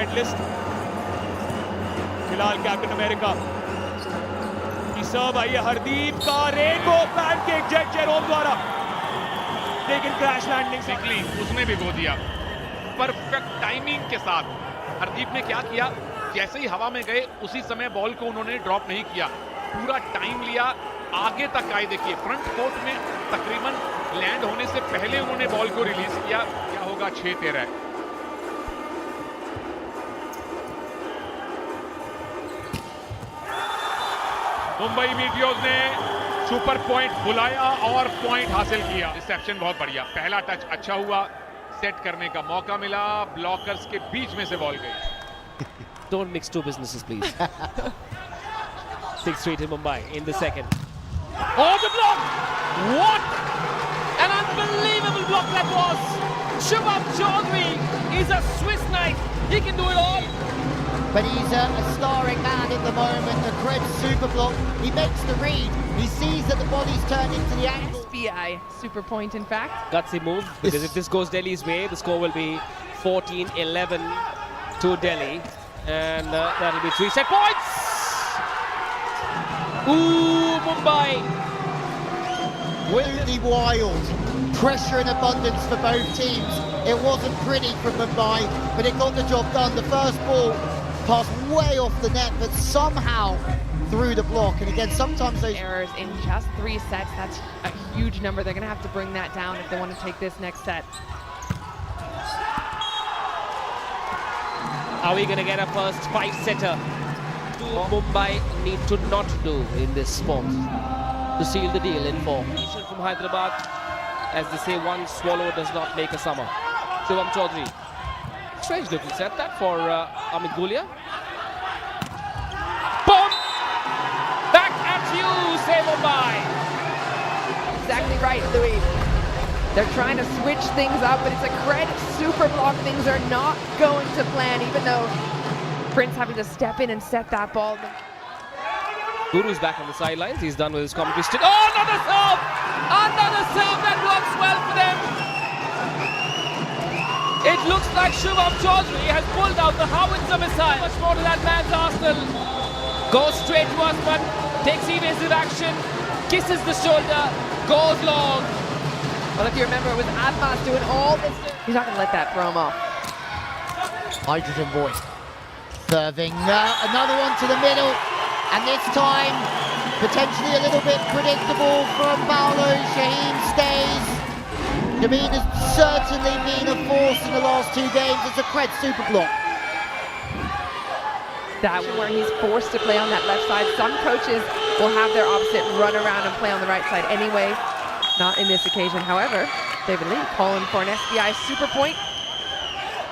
medalist. फिलहाल captain America की सर्व आई है हरदीप का रेनबो पैनकेक जेट जेरोम द्वारा, लेकिन क्रैश लैंडिंग सिकली उसने भिगो दिया। परफेक्ट टाइमिंग के साथ हरदीप ने क्या किया, जैसे ही हवा में गए उसी समय बॉल को उन्होंने ड्रॉप नहीं किया, पूरा टाइम लिया, आगे तक आए। देखिए फ्रंट कोर्ट में तकरीबन लैंड होने से पहले उन्होंने बॉल को रिलीज किया। क्या होगा 6-13। मुंबई मीटियोर्स ने सुपर पॉइंट बुलाया और पॉइंट हासिल किया। रिसेप्शन बहुत बढ़िया, पहला टच अच्छा हुआ, सेट करने का मौका मिला, ब्लॉकर्स के बीच में से बॉल गई। Don't mix two businesses, please. 6-3 to Mumbai in the second. Oh, the block! What an unbelievable block that was! Shubham Chaudhary is a Swiss knight. He can do it all. But he's a starring man at the moment. The Krebs super block. He makes the read. He sees that the body's turned into the angle. SBI super point, in fact. Gutsy move, because if this goes Delhi's way, the score will be 14-11 to Delhi. And that'll be 3 set points. Ooh, Mumbai. Really wild. Pressure in abundance for both teams. It wasn't pretty from Mumbai, but it got the job done. The first ball passed way off the net, but somehow through the block. And again, sometimes those Errors in just 3 sets. That's a huge number. They're going to have to bring that down if they want to take this next set. Are we going to get a first 5-setter? Mumbai need to not do in this sport to seal the deal in 4. From Hyderabad, as they say, one swallow does not make a summer. Shubham Chaudhary. Strange looking set that for Amit Gulia. Boom! Back at you, say Mumbai. Exactly right, Louis. They're trying to switch things up, but it's a cred super block. Things are not going to plan, even though Prince having to step in and set that ball. Guru's back on the sidelines. He's done with his commentary stick. Oh, another serve! Another serve that works well for them. It looks like Shubham Chaudhary has pulled out the howitzer missile. Much more to that man's arsenal. Goes straight to Usman, takes evasive action, kisses the shoulder, goes long. Well, if you remember, it was Admas doing all this. He's not going to let that throw him off. hydrogen boy. Serving another one to the middle. And this time, potentially a little bit predictable from Paolo. Shaheen stays. Jameen has certainly been a force in the last 2 games. It's a cred super block. That one where he's forced to play on that left side. Some coaches will have their opposite run around and play on the right side anyway. Not in this occasion. However, David Lee calling for an SBI super point.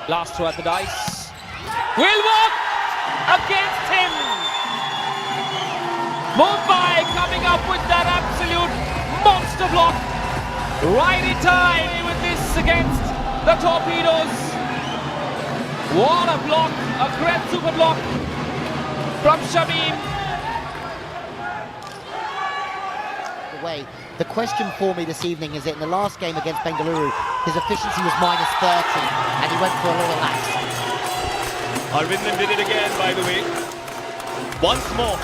Last throw at the dice. Will work against him. Mumbai coming up with that absolute monster block. Right in time with this against the Torpedoes. What a block, a great super block from Shamim. The question for me this evening is that in the last game against Bengaluru, his efficiency was -30 and he went for a little lax. Arvindan did it again, by the way. Once more.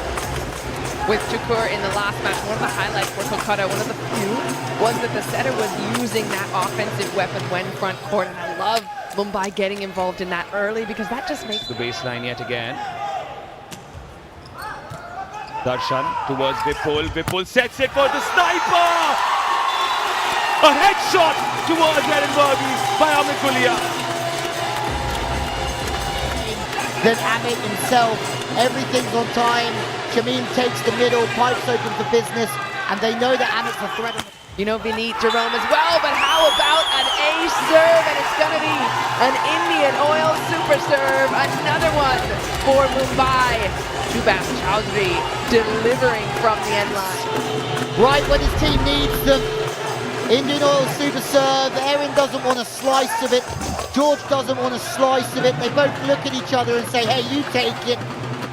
With Chukur in the last match, one of the highlights for Kolkata, one of the few, was that the setter was using that offensive weapon when front court. And I love Mumbai getting involved in that early because that just makes The baseline yet again. Darshan towards Vipul. Vipul sets it for the sniper! A headshot towards Edinburgh by Amit Gulia. Then Amit himself, everything's on time. Shamim takes the middle, pipes open for business, and they know that Amit's a threat. You know, Vineet Jerome as well, but how about an ace serve? And it's going to be an Indian Oil super serve. Another one for Mumbai. Shubham Chaudhary delivering from the end line. Right when his team needs them. Indian Oil super serve. Erin doesn't want a slice of it. George doesn't want a slice of it. They both look at each other and say, hey, you take it.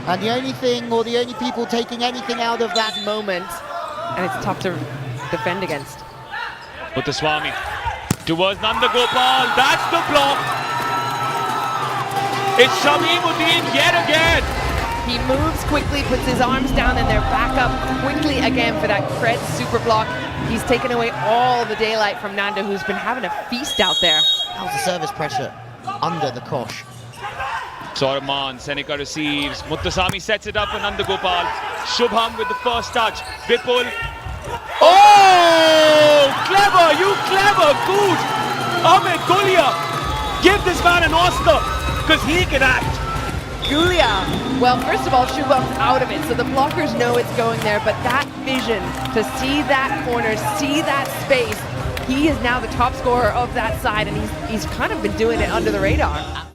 And the only thing, or the only people taking anything out of that moment, and it's tough to defend against. Muthuswamy towards Nanda Gopal. That's the block. It's Shamimuddin yet again. He moves quickly, puts his arms down, and they're back up quickly again for that Kred super block. He's taken away all the daylight from Nanda, who's been having a feast out there. How's the service pressure under the kosh? Sauraman, Seneca receives. Muthuswamy sets it up for Nandagopal. Shubham with the first touch. Vipul. Oh! Clever! You clever! Good! Amit Gulia! Give this man an Oscar, because he can act. Gulia, well, first of all, Shubham's out of it, so the blockers know it's going there, but that vision to see that corner, see that space, he is now the top scorer of that side, and he's kind of been doing it under the radar.